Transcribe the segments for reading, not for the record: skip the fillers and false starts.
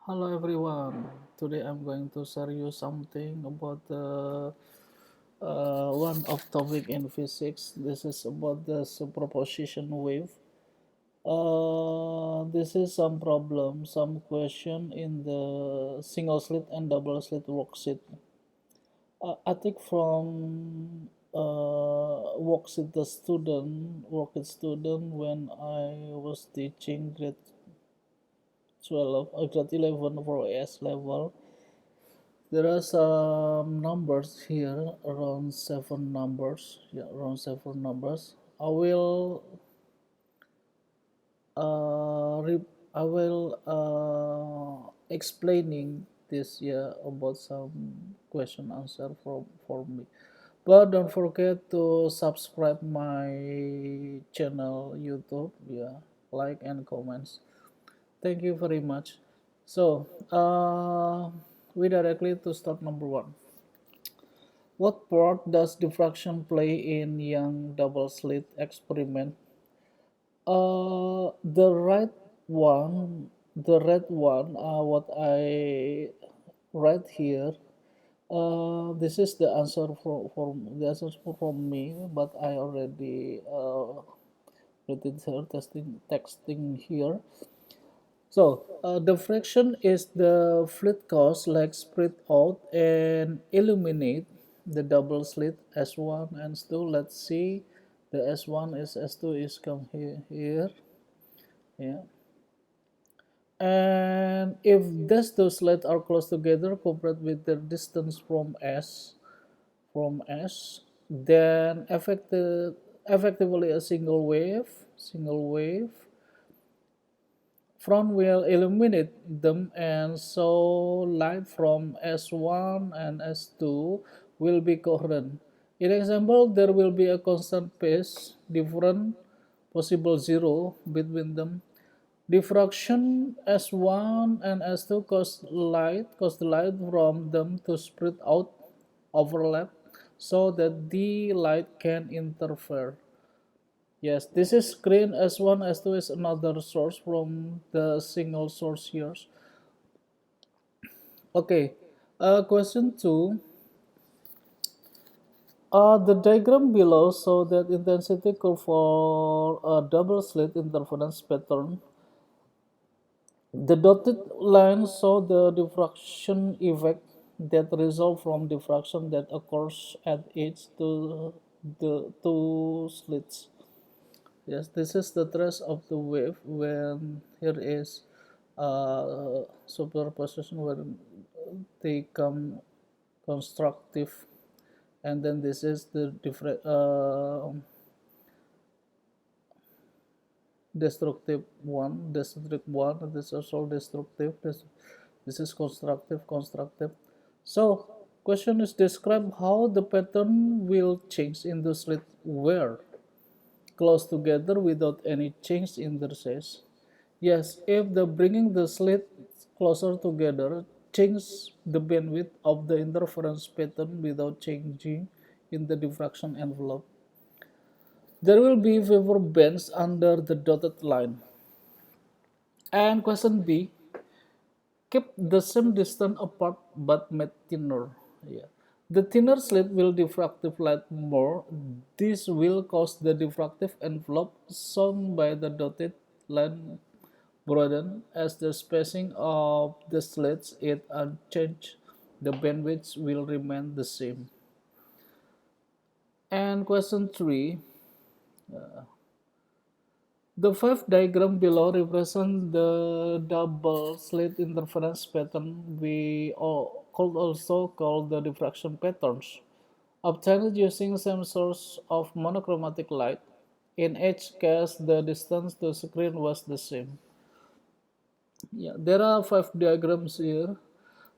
Hello everyone. Today I'm going to share you something about the one of topic in physics. This is about the superposition wave. This is some problem, some question in the single slit and double slit worksheet. I think from worksheet student when I was teaching grade 12, grade 11 for AS level. There are some numbers here, around seven numbers. Yeah, around seven numbers. Uh, re- I will explaining this, yeah, about some question answer for me. But don't forget to subscribe my channel YouTube. Yeah, like and comments. Thank you very much. So, we directly to start number one. What part does diffraction play in Young double slit experiment? The right one, the red one, what I write here. This is the answer from me, but I already written here, texting here. So the fraction is the fluid cause like spread out and illuminate the double slit S1 and S2. Let's see, the S1 is S2 is come here, yeah. And if these two slits are close together compared with their distance from S, then effectively a single wave front will illuminate them, and so light from S1 and S2 will be coherent. In example, there will be a constant phase difference, possible zero between them. Diffraction S1 and S2 cause the light from them to spread out, overlap, so that the light can interfere. Yes, this is screen S1, S2 is another source from the single source here. Okay, question 2. The diagram below show that intensity curve for a double slit interference pattern. The dotted lines show the diffraction effect that result from diffraction that occurs at each to the two slits. Yes, this is the trace of the wave when here is superposition when they come constructive, and then this is the different destructive one. This is also destructive. This is constructive. So question is describe how the pattern will change in the slit where close together without any change in their size. Yes, if the bringing the slits closer together change the bandwidth of the interference pattern without changing in the diffraction envelope. There will be favor bands under the dotted line. And question B, keep the same distance apart but made thinner. Yeah. The thinner slit will diffractive light more. This will cause the diffractive envelope shown by the dotted line broaden as the spacing of the slits is unchanged. The bandwidth will remain the same. And question 3, the five diagram below represent the double slit interference pattern we could also call the diffraction patterns, obtained using same source of monochromatic light. In each case, the distance to screen was the same. Yeah, there are five diagrams here.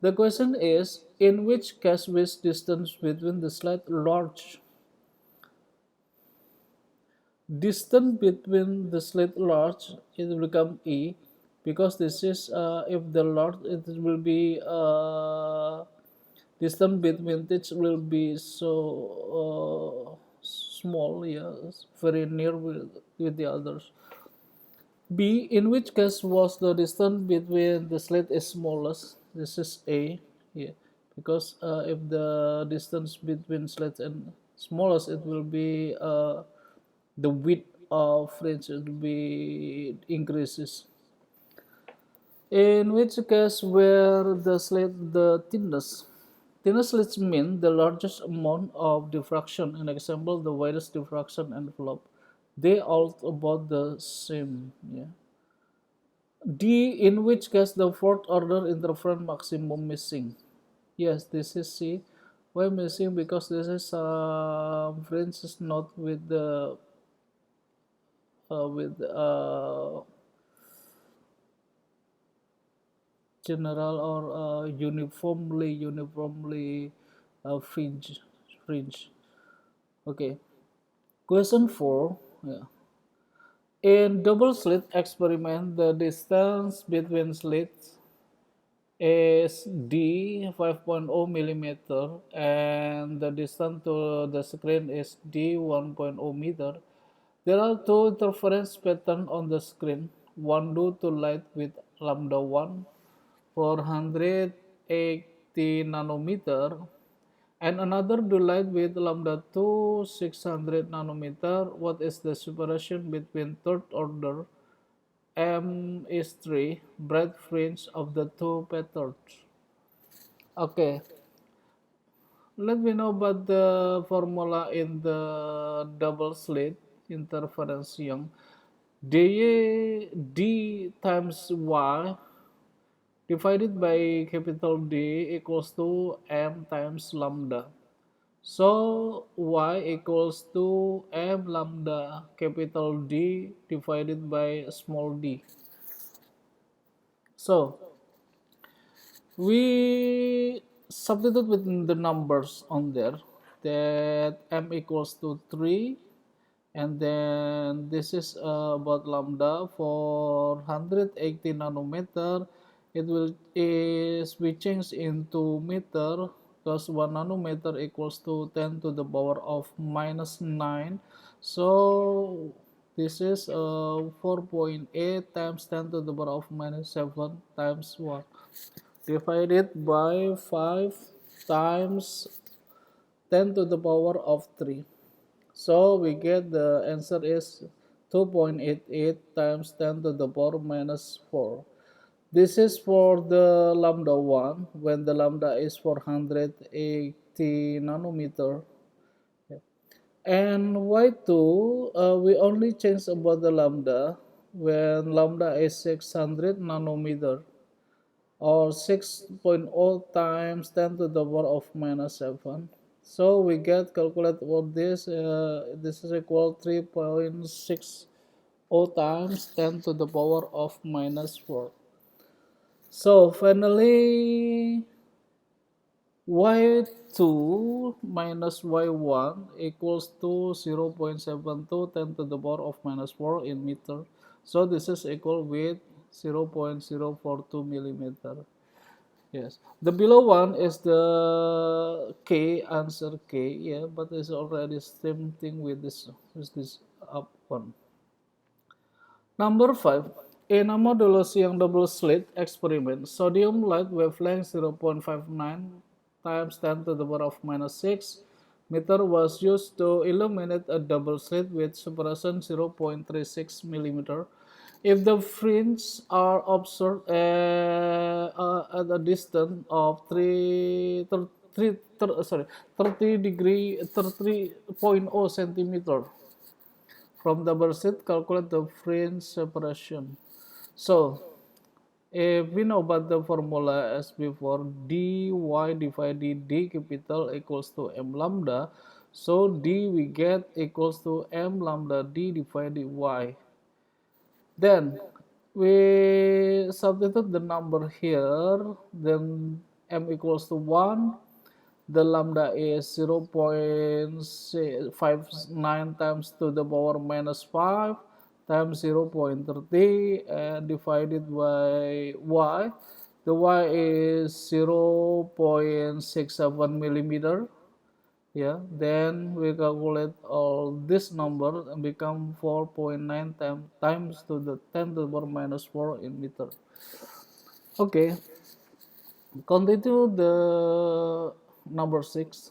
The question is, in which case which distance between the slit large? Distance between the slit large it will become E, because this is if the large it will be distance between it will be so small, yes, very near with the others. B, in which case was the distance between the slit is smallest? This is A, yeah, because if the distance between slits and smallest, it will be the width of fringe will be increases. In which case, where the slit the thinnest, thinnest slits mean the largest amount of diffraction. An example, the widest diffraction envelope. They all about the same. Yeah. D, in which case the fourth order interference maximum missing. Yes, this is C. Why missing? Because this is fringe is not with the with general or uniformly fringe. Okay. Question 4. Yeah. In double slit experiment, the distance between slits is D 5.0 millimeter and the distance to the screen is D 1.0 meter. There are two interference patterns on the screen, one due to light with lambda 1 480 nanometer and another due light with lambda 2 600 nanometer. What is the separation between third order M is 3 bright fringe of the two patterns? Okay, let me know about the formula in the double slit interference young. D times Y divided by capital D equals to M times lambda. So Y equals to M lambda capital D divided by small d. So we substitute with the numbers on there that M equals to 3 and then this is about lambda for 180 nanometer. It will is we change into meter because 1 nanometer equals to 10 to the power of minus 9. So this is 4.8 times 10 to the power of minus 7 times 1 divided by 5 times 10 to the power of 3. So we get the answer is 2.88 times 10 to the power minus 4. This is for the lambda 1 when the lambda is 480 nanometer. And y2, we only change about the lambda when lambda is 600 nanometer or 6.0 times 10 to the power of minus 7. So we get calculate what this is equal 3.60 times 10 to the power of minus 4. So finally y2 minus y1 equals to 0.72 10 to the power of minus 4 in meter. So this is equal with 0.042 millimeter. Yes, the below one is the K answer K, yeah, but it's already same thing with this up one. Number 5. In a modulus yang double slit experiment, sodium light wavelength 0.59 times 10 to the power of minus 6 meter was used to illuminate a double slit with separation 0.36 millimeter. If the fringes are observed at a distance of 30 degree 30.0 centimeter from the slit, calculate the fringe separation. So if we know about the formula as before, dy divided d capital equals to m lambda. So d we get equals to m lambda d divided y. Then we substitute the number here. Then m equals to 1. The lambda is 0.59 times to the power minus 5 times 0.30 and divided by y. The y is 0.67 millimeter Yeah, then we calculate all this number and become 4.9 times to the 10 to the power minus 4 in meter. Okay, continue the number 6.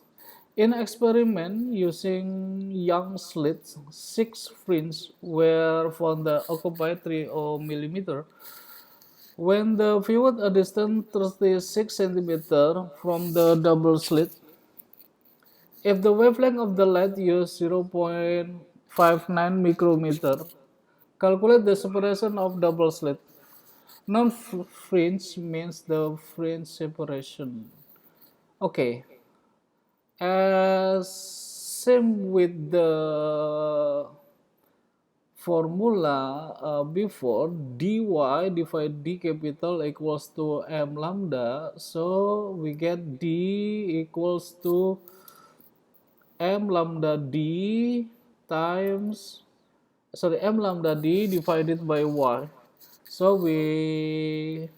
In experiment using young slits, 6 fringes were found that occupy 3 millimeter. When the viewed a distance 36 centimeter from the double slit, if the wavelength of the light used 0.59 micrometer, calculate the separation of double slit. Non-fringe means the fringe separation. Okay, as same with the formula before, dy divided d capital equals to m lambda, so we get d equals to m lambda d times, sorry, m lambda d divided by y. So we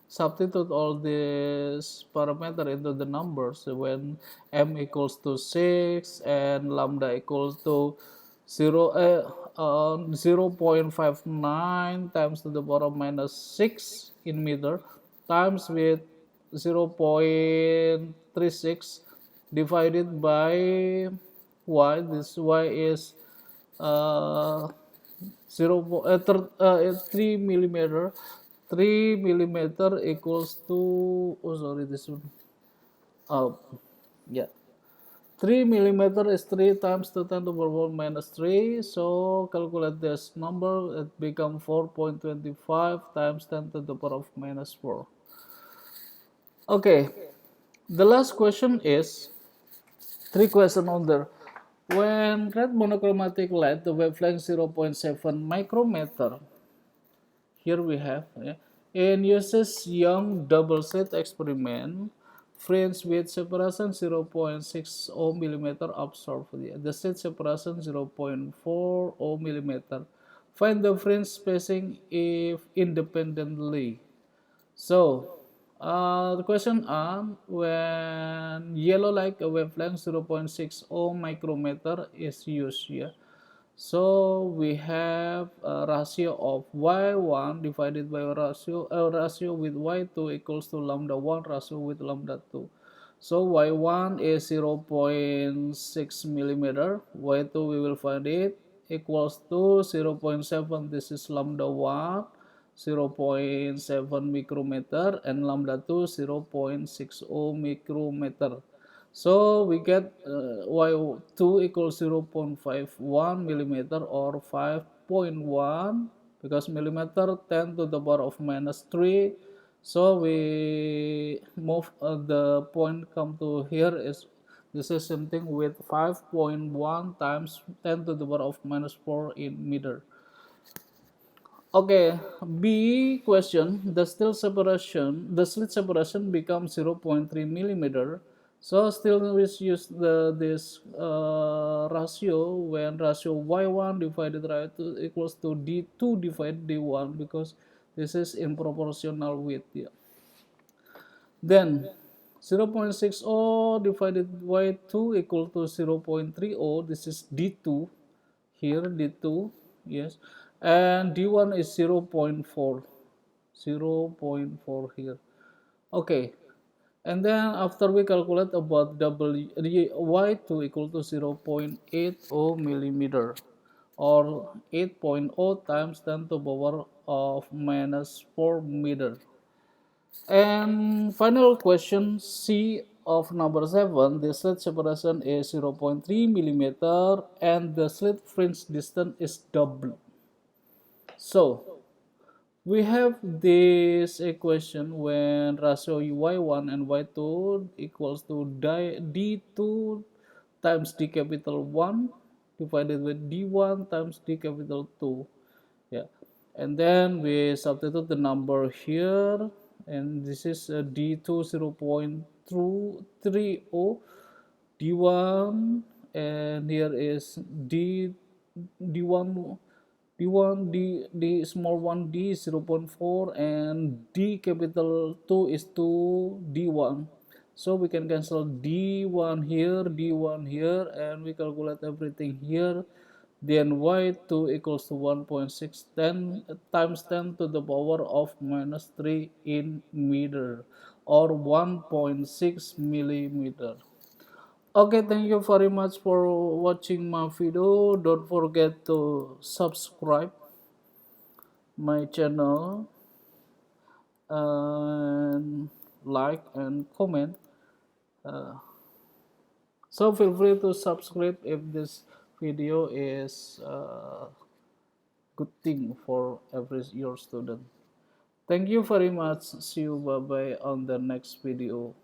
substitute all these parameter into the numbers when m equals to 6 and lambda equals to 0.59 times to the power of minus 6 in meter times with 0.36 divided by y. This y is uh, 3 millimeter. 3 millimeter equals to, oh sorry, this one, uh, yeah, 3 millimeter is 3 times to 10 to the power minus 3. So calculate this number, it becomes 4.25 times 10 to the power of minus 4. Okay, the last question is, three questions on there. When red monochromatic light, the wavelength 0.7 micrometer, here we have, in uses young double slit experiment, fringe with separation 0.60 millimeter absorbed. The slit separation 0.40 millimeter. Find the fringe spacing if independently. So, the question on when yellow light wavelength 0.60 micrometer is used here. So we have a ratio of y1 divided by ratio with y2 equals to lambda 1 ratio with lambda 2. So y1 is 0.6 millimeter, y2 we will find it equals to 0.7, this is lambda 1, 0.7 micrometer, and lambda 2 0.60 micrometer. So we get y2 equals 0.51 millimeter or 5.1, because millimeter 10 to the power of minus 3. So we move the point come to here is, this is something with 5.1 times 10 to the power of minus 4 in meter. Okay, B question, the slit separation becomes 0.3 millimeter. So still we use this ratio when ratio y1 divided y2 equals to d2 divided d1, because this is in proportional with, yeah. Then 0.60 divided by 2 equal to 0.30. This is D2. Here D2. Yes. And D1 is 0.4. 0.4 here. Okay. And then after we calculate about y2 equal to 0.80 millimeter or 8.0 times 10 to the power of minus 4 meter. And final question C of number 7, the slit separation is 0.3 millimeter and the slit fringe distance is double. So we have this equation when ratio y1 and y2 equals to d2 times d capital 1 divided with d1 times d capital 2. Yeah, and then we substitute the number here, and this is d2 0.230, d1, and here is d1 d1 d small 1 d is 0.4, and d capital 2 is 2 d1. So we can cancel d1 here, d1 here, and we calculate everything here. Then y2 equals to 1.610 times 10 to the power of minus 3 in meter, or 1.6 millimeter. Okay, thank you very much for watching my video. Don't forget to subscribe my channel and like and comment. Uh, so feel free to subscribe if this video is good thing for every your student. Thank you very much. See you, bye bye on the next video.